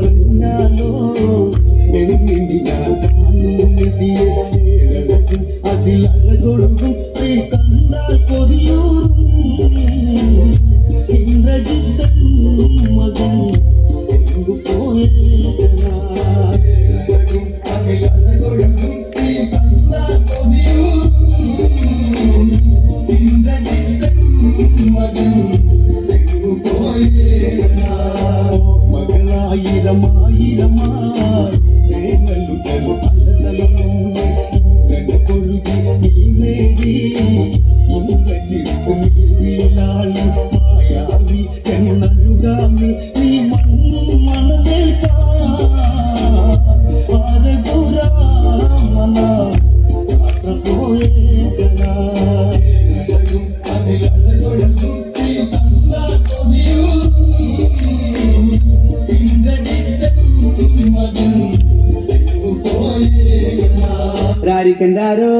മറഞ്ഞാലോ എന്നിനി ഞാൻ കാണുമെതിയ ഏഴഴകും അതിലഴകൊഴുകും സ്ത്രീ കണ്ടാൽ കൊതിയൂറും ഇന്ദ്രജിത്തൻ മകൻ എങ്കു പോയേക്കനാ അതിലഴകൊഴുകും സ്ത്രീ കണ്ടാൽ കൊതിയൂറും ഇന്ദ്രജിത്തൻ മകൻ എങ്കു പോയേക്കനാ ആയിരമായിരമായി തേങ്ങലുകൾ പലതലമും കൊഴുകി നീ നേടി ഇന്ദ്രജിത്തുലാളി മായാവി എന്നഴുകാമി നീ മണ്ണും മണവേൽക്കാരഘുരാമന യാത്ര പോയേക്കനാ രാരിക്കണ്ടാരോ